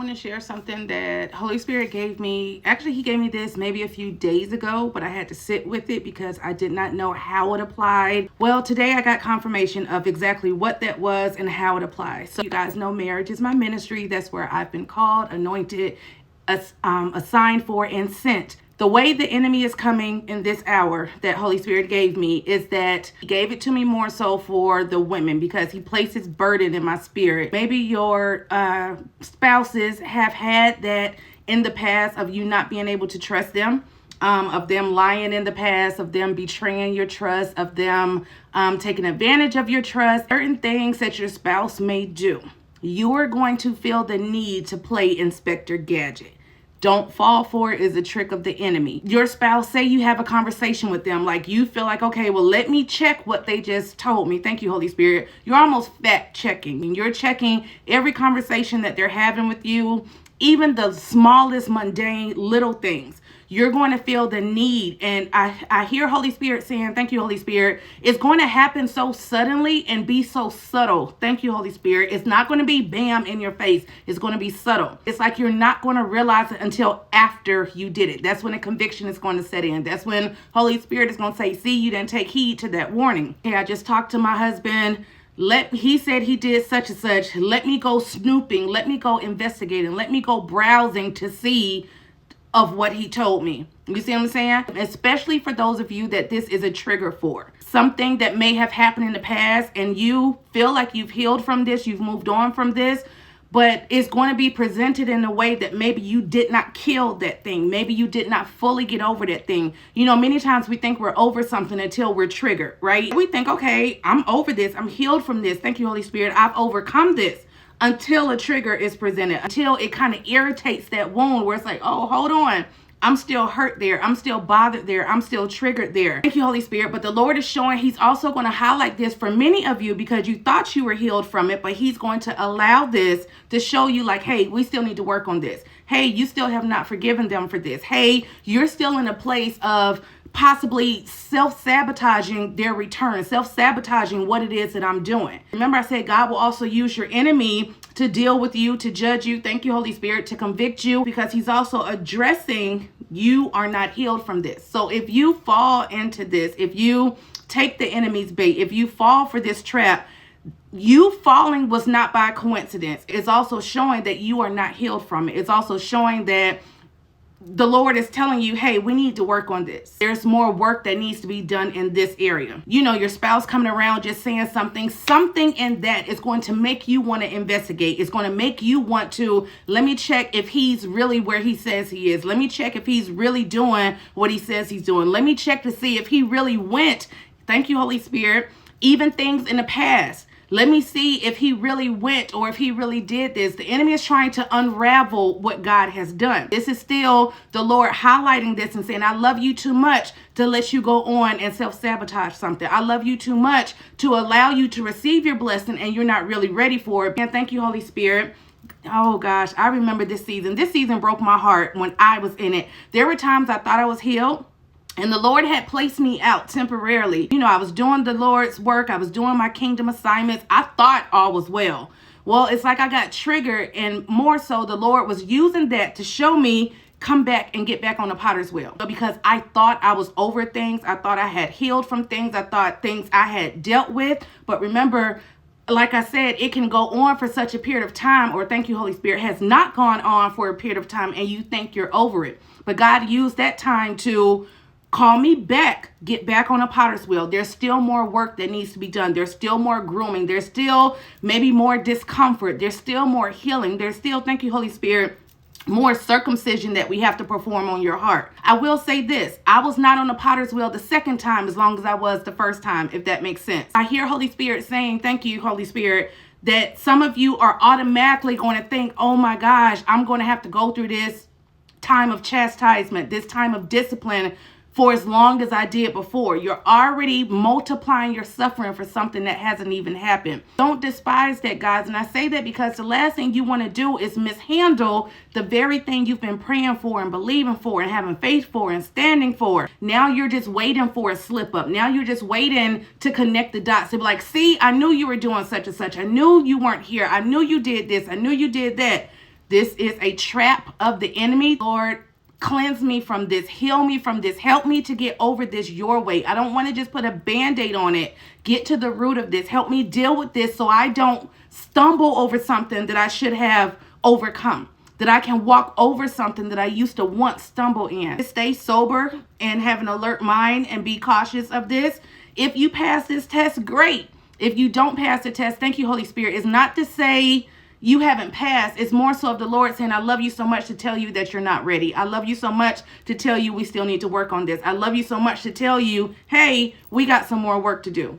want to share something that Holy Spirit gave me. Actually, he gave me this maybe a few days ago, but I had to sit with it because I did not know how it applied. Well, today I got confirmation of exactly what that was and how it applies. So you guys know marriage is my ministry. That's where I've been called, anointed, assigned for, and sent. The way the enemy is coming in this hour that Holy Spirit gave me is that he gave it to me more so for the women because he placed his burden in my spirit. Maybe your spouses have had that in the past of you not being able to trust them, of them lying in the past, of them betraying your trust, of them taking advantage of your trust, certain things that your spouse may do. You are going to feel the need to play Inspector Gadget. Don't fall for it is a trick of the enemy. Your spouse, say you have a conversation with them, like you feel like, okay, well, let me check what they just told me. Thank you, Holy Spirit. You're almost fact checking. And you're checking every conversation that they're having with you, even the smallest mundane little things. You're going to feel the need. And I hear Holy Spirit saying, thank you, Holy Spirit. It's going to happen so suddenly and be so subtle. Thank you, Holy Spirit. It's not going to be bam in your face. It's going to be subtle. It's like you're not going to realize it until after you did it. That's when a conviction is going to set in. That's when Holy Spirit is going to say, see, you didn't take heed to that warning. Yeah, I just talked to my husband. He said he did such and such. Let me go snooping. Let me go investigating. Let me go browsing to see of what he told me. You see what I'm saying? Especially for those of you that this is a trigger for. Something that may have happened in the past and you feel like you've healed from this, you've moved on from this, but it's going to be presented in a way that maybe you did not kill that thing. Maybe you did not fully get over that thing. You know, many times we think we're over something until we're triggered, right? We think, okay, I'm over this. I'm healed from this. Thank you, Holy Spirit. I've overcome this. Until a trigger is presented, until it kind of irritates that wound where it's like, oh, hold on. I'm still hurt there. I'm still bothered there. I'm still triggered there. Thank you, Holy Spirit. But the Lord is showing he's also going to highlight this for many of you because you thought you were healed from it, but he's going to allow this to show you like, hey, we still need to work on this. Hey, you still have not forgiven them for this. Hey, you're still in a place of possibly self-sabotaging their return, self-sabotaging what it is that I'm doing. Remember, I said God will also use your enemy to deal with you, to judge you. Thank you, Holy Spirit, to convict you because he's also addressing you are not healed from this. So if you fall into this, if you take the enemy's bait, if you fall for this trap, you falling was not by coincidence. It's also showing that you are not healed from it. It's also showing that the Lord is telling you, hey, we need to work on this. There's more work that needs to be done in this area. You know, your spouse coming around just saying something in that is going to make you want to investigate. It's going to make you want to, let me check if he's really where he says he is. Let me check if he's really doing what he says he's doing. Let me check to see if he really went. Thank you, Holy Spirit. Even things in the past. Let me see if he really went or if he really did this. The enemy is trying to unravel what God has done. This is still the Lord highlighting this and saying, I love you too much to let you go on and self-sabotage something. I love you too much to allow you to receive your blessing and you're not really ready for it. And thank you, Holy Spirit. Oh gosh, I remember this season. This season broke my heart when I was in it. There were times I thought I was healed. And the Lord had placed me out temporarily. You know, I was doing the Lord's work. I was doing my kingdom assignments. I thought all was well. Well, it's like I got triggered, and more so the Lord was using that to show me come back and get back on the potter's wheel. Because I thought I was over things. I thought I had healed from things. I thought things I had dealt with. But remember, like I said, it can go on for such a period of time, or thank you, Holy Spirit, has not gone on for a period of time and you think you're over it. But God used that time to call me back, get back on a potter's wheel. There's still more work that needs to be done. There's still more grooming. There's still maybe more discomfort. There's still more healing. There's still, thank you, Holy Spirit, more circumcision that we have to perform on your heart. I will say this. I was not on the potter's wheel the second time as long as I was the first time, if that makes sense. I hear Holy Spirit saying, thank you, Holy Spirit, that some of you are automatically going to think, oh my gosh, I'm going to have to go through this time of chastisement, this time of discipline for as long as I did before. You're already multiplying your suffering for something that hasn't even happened. Don't despise that, guys. And I say that because the last thing you want to do is mishandle the very thing you've been praying for and believing for and having faith for and standing for. Now you're just waiting for a slip up. Now you're just waiting to connect the dots. To be like, see, I knew you were doing such and such. I knew you weren't here. I knew you did this. I knew you did that. This is a trap of the enemy. Lord, cleanse me from this, heal me from this, help me to get over this your way. I don't want to just put a band-aid on it. Get to the root of this. Help me deal with this so I don't stumble over something that I should have overcome, that I can walk over something that I used to once stumble in. Stay sober and have an alert mind and be cautious of this. If you pass this test, great. If you don't pass the test, thank you, Holy Spirit. It's not to say you haven't passed. It's more so of the Lord saying, I love you so much to tell you that you're not ready. I love you so much to tell you we still need to work on this. I love you so much to tell you, hey, we got some more work to do.